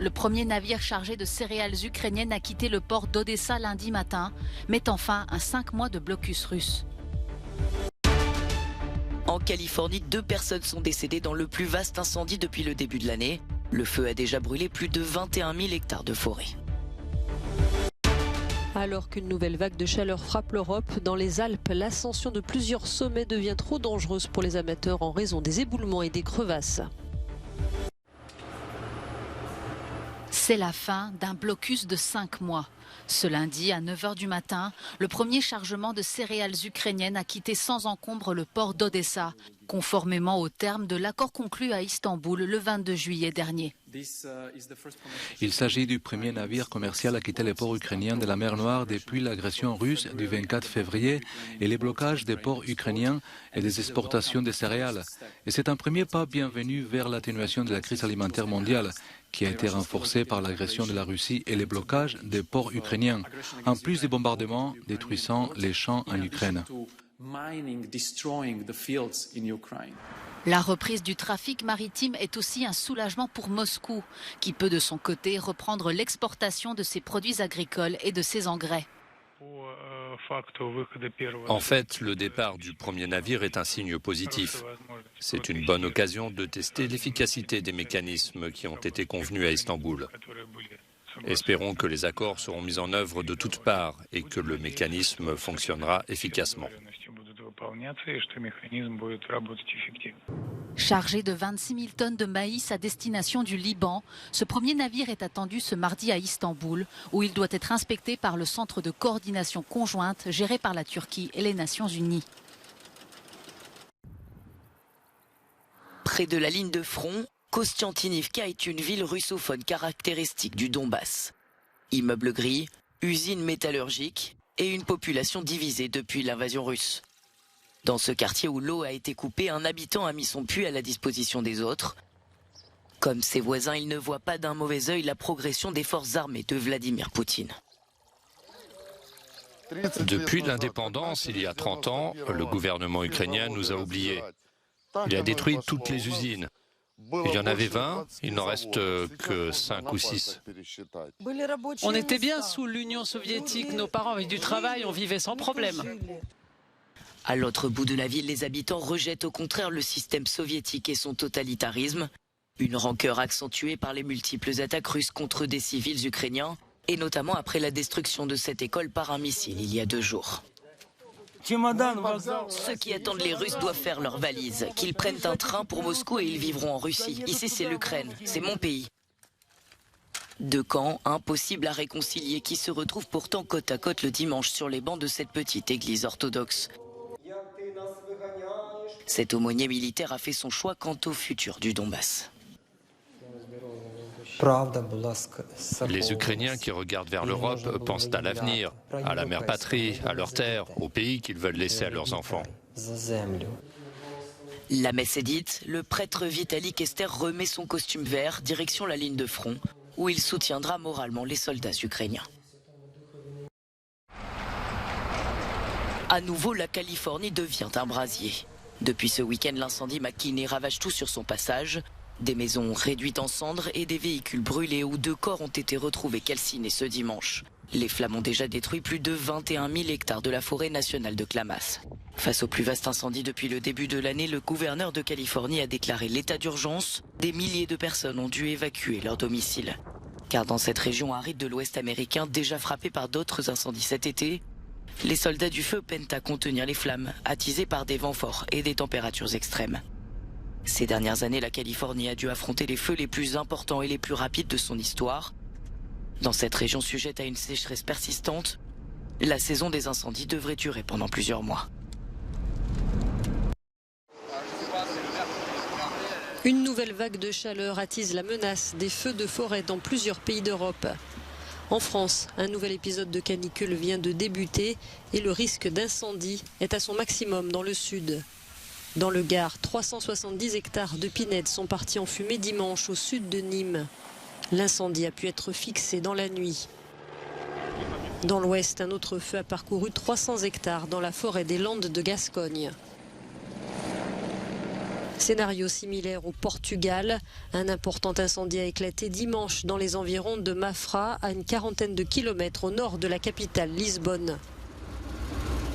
Le premier navire chargé de céréales ukrainiennes a quitté le port d'Odessa lundi matin, mettant fin à 5 mois de blocus russe. En Californie, 2 personnes sont décédées dans le plus vaste incendie depuis le début de l'année. Le feu a déjà brûlé plus de 21 000 hectares de forêt. Alors qu'une nouvelle vague de chaleur frappe l'Europe, dans les Alpes, l'ascension de plusieurs sommets devient trop dangereuse pour les amateurs en raison des éboulements et des crevasses. C'est la fin d'un blocus de 5 mois. Ce lundi, à 9 h du matin, le premier chargement de céréales ukrainiennes a quitté sans encombre le port d'Odessa, conformément aux termes de l'accord conclu à Istanbul le 22 juillet dernier. Il s'agit du premier navire commercial à quitter les ports ukrainiens de la mer Noire depuis l'agression russe du 24 février et les blocages des ports ukrainiens et des exportations de céréales. Et c'est un premier pas bienvenu vers l'atténuation de la crise alimentaire mondiale, qui a été renforcée par l'agression de la Russie et les blocages des ports ukrainiens, en plus des bombardements détruisant les champs en Ukraine. La reprise du trafic maritime est aussi un soulagement pour Moscou, qui peut de son côté reprendre l'exportation de ses produits agricoles et de ses engrais. En fait, le départ du premier navire est un signe positif. C'est une bonne occasion de tester l'efficacité des mécanismes qui ont été convenus à Istanbul. Espérons que les accords seront mis en œuvre de toutes parts et que le mécanisme fonctionnera efficacement. Chargé de 26 000 tonnes de maïs à destination du Liban, ce premier navire est attendu ce mardi à Istanbul, où il doit être inspecté par le centre de coordination conjointe géré par la Turquie et les Nations Unies. Près de la ligne de front, Kostiantynivka est une ville russophone caractéristique du Donbass. Immeubles gris, usines métallurgiques et une population divisée depuis l'invasion russe. Dans ce quartier où l'eau a été coupée, un habitant a mis son puits à la disposition des autres. Comme ses voisins, il ne voit pas d'un mauvais œil la progression des forces armées de Vladimir Poutine. Depuis l'indépendance, il y a 30 ans, le gouvernement ukrainien nous a oubliés. Il a détruit toutes les usines. Il y en avait 20, il n'en reste que 5 ou 6. On était bien sous l'Union soviétique, nos parents avaient du travail, on vivait sans problème. À l'autre bout de la ville, les habitants rejettent au contraire le système soviétique et son totalitarisme. Une rancœur accentuée par les multiples attaques russes contre des civils ukrainiens, et notamment après la destruction de cette école par un missile il y a 2 jours. Ceux qui attendent les Russes doivent faire leurs valises, qu'ils prennent un train pour Moscou et ils vivront en Russie. Ici, c'est l'Ukraine, c'est mon pays. 2 camps impossibles à réconcilier qui se retrouvent pourtant côte à côte le dimanche sur les bancs de cette petite église orthodoxe. Cet aumônier militaire a fait son choix quant au futur du Donbass. Les Ukrainiens qui regardent vers l'Europe pensent à l'avenir, à la mère patrie, à leur terre, au pays qu'ils veulent laisser à leurs enfants. La messe est dite, le prêtre Vitali Kester remet son costume vert, direction la ligne de front, où il soutiendra moralement les soldats ukrainiens. À nouveau, la Californie devient un brasier. Depuis ce week-end, l'incendie McKinney ravage tout sur son passage. Des maisons réduites en cendres et des véhicules brûlés où 2 corps ont été retrouvés calcinés ce dimanche. Les flammes ont déjà détruit plus de 21 000 hectares de la forêt nationale de Klamath. Face au plus vaste incendie depuis le début de l'année, le gouverneur de Californie a déclaré l'état d'urgence. Des milliers de personnes ont dû évacuer leur domicile. Car dans cette région aride de l'Ouest américain, déjà frappée par d'autres incendies cet été, les soldats du feu peinent à contenir les flammes, attisées par des vents forts et des températures extrêmes. Ces dernières années, la Californie a dû affronter les feux les plus importants et les plus rapides de son histoire. Dans cette région sujette à une sécheresse persistante, la saison des incendies devrait durer pendant plusieurs mois. Une nouvelle vague de chaleur attise la menace des feux de forêt dans plusieurs pays d'Europe. En France, un nouvel épisode de canicule vient de débuter et le risque d'incendie est à son maximum dans le sud. Dans le Gard, 370 hectares de pinèdes sont partis en fumée dimanche au sud de Nîmes. L'incendie a pu être fixé dans la nuit. Dans l'ouest, un autre feu a parcouru 300 hectares dans la forêt des Landes de Gascogne. Scénario similaire au Portugal. Un important incendie a éclaté dimanche dans les environs de Mafra, à une quarantaine de kilomètres au nord de la capitale Lisbonne.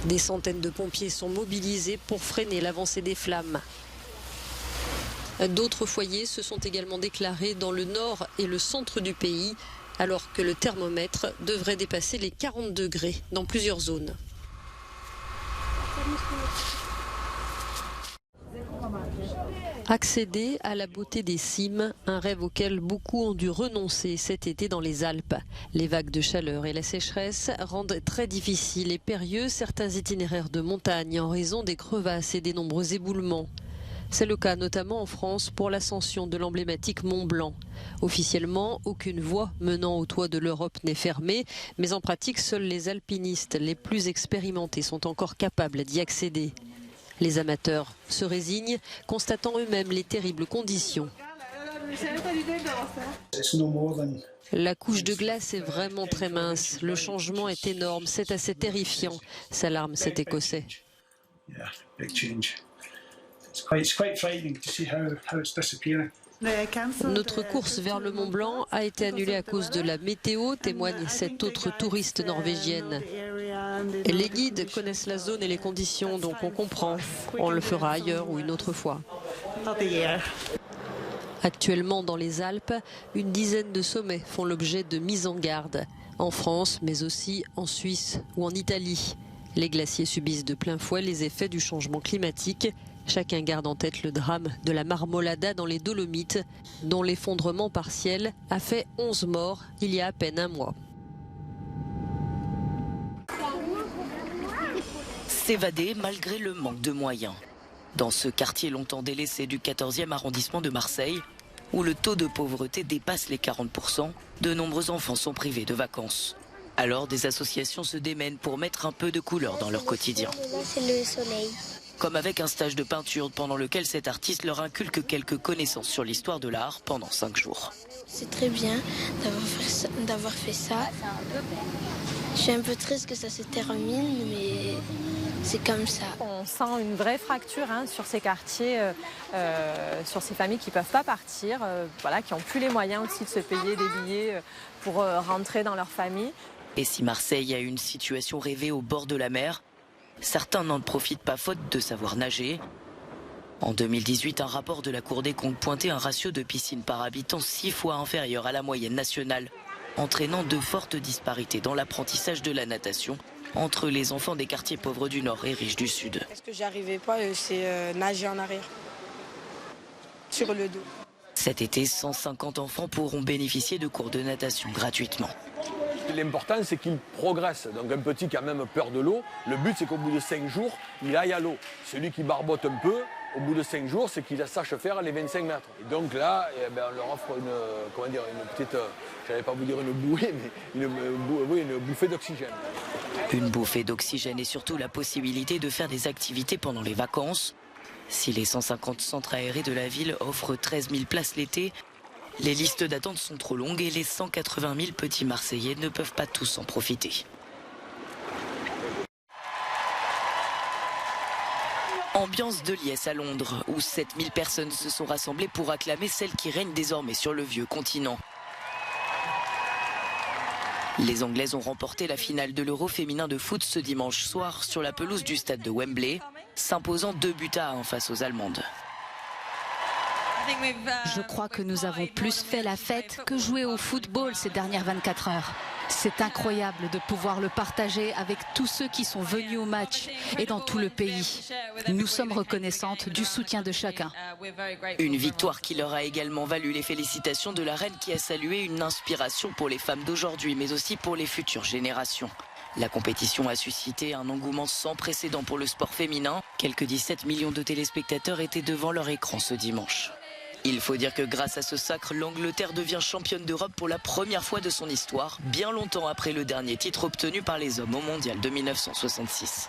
Des centaines de pompiers sont mobilisés pour freiner l'avancée des flammes. D'autres foyers se sont également déclarés dans le nord et le centre du pays, alors que le thermomètre devrait dépasser les 40 degrés dans plusieurs zones. Accéder à la beauté des cimes, un rêve auquel beaucoup ont dû renoncer cet été dans les Alpes. Les vagues de chaleur et la sécheresse rendent très difficile et périlleux certains itinéraires de montagne en raison des crevasses et des nombreux éboulements. C'est le cas notamment en France pour l'ascension de l'emblématique Mont Blanc. Officiellement, aucune voie menant au toit de l'Europe n'est fermée, mais en pratique, seuls les alpinistes les plus expérimentés sont encore capables d'y accéder. Les amateurs se résignent, constatant eux-mêmes les terribles conditions. La couche de glace est vraiment très mince. Le changement est énorme, c'est assez terrifiant, s'alarme cet Écossais. Notre course vers le Mont Blanc a été annulée à cause de la météo, témoigne cette autre touriste norvégienne. Les guides connaissent la zone et les conditions, donc on comprend. On le fera ailleurs ou une autre fois. Actuellement, dans les Alpes, une dizaine de sommets font l'objet de mises en garde. En France, mais aussi en Suisse ou en Italie. Les glaciers subissent de plein fouet les effets du changement climatique. Chacun garde en tête le drame de la Marmolada dans les Dolomites, dont l'effondrement partiel a fait 11 morts il y a à peine un mois. S'évader malgré le manque de moyens. Dans ce quartier longtemps délaissé du 14e arrondissement de Marseille, où le taux de pauvreté dépasse les 40%, de nombreux enfants sont privés de vacances. Alors des associations se démènent pour mettre un peu de couleur dans leur quotidien. Là, c'est le soleil. Comme avec un stage de peinture pendant lequel cet artiste leur inculque quelques connaissances sur l'histoire de l'art pendant 5 jours. C'est très bien d'avoir fait ça. Je suis un peu triste que ça se termine, mais c'est comme ça. On sent une vraie fracture sur ces quartiers, sur ces familles qui ne peuvent pas partir, qui n'ont plus les moyens aussi de se payer des billets pour rentrer dans leur famille. Et si Marseille a une situation rêvée au bord de la mer, certains n'en profitent pas faute de savoir nager. En 2018, un rapport de la Cour des comptes pointait un ratio de piscines par habitant 6 fois inférieur à la moyenne nationale, entraînant de fortes disparités dans l'apprentissage de la natation entre les enfants des quartiers pauvres du Nord et riches du Sud. Ce que j'arrivais pas, c'est nager en arrière, sur le dos. Cet été, 150 enfants pourront bénéficier de cours de natation gratuitement. L'important, c'est qu'il progresse. Donc un petit qui a même peur de l'eau, le but, c'est qu'au bout de 5 jours, il aille à l'eau. Celui qui barbote un peu, au bout de 5 jours, c'est qu'il sache faire les 25 mètres. Et donc là, on leur offre une petite, j'allais pas vous dire une bouée, mais une bouffée d'oxygène. Une bouffée d'oxygène et surtout la possibilité de faire des activités pendant les vacances. Si les 150 centres aérés de la ville offrent 13 000 places l'été, les listes d'attente sont trop longues et les 180 000 petits Marseillais ne peuvent pas tous en profiter. Ambiance de liesse à Londres, où 7000 personnes se sont rassemblées pour acclamer celle qui règne désormais sur le vieux continent. Les Anglaises ont remporté la finale de l'Euro féminin de foot ce dimanche soir sur la pelouse du stade de Wembley, s'imposant 2-1 face aux Allemandes. Je crois que nous avons plus fait la fête que jouer au football ces dernières 24 heures. C'est incroyable de pouvoir le partager avec tous ceux qui sont venus au match et dans tout le pays. Nous sommes reconnaissantes du soutien de chacun. Une victoire qui leur a également valu les félicitations de la reine qui a salué une inspiration pour les femmes d'aujourd'hui, mais aussi pour les futures générations. La compétition a suscité un engouement sans précédent pour le sport féminin. Quelques 17 millions de téléspectateurs étaient devant leur écran ce dimanche. Il faut dire que grâce à ce sacre, l'Angleterre devient championne d'Europe pour la première fois de son histoire, bien longtemps après le dernier titre obtenu par les hommes au mondial de 1966.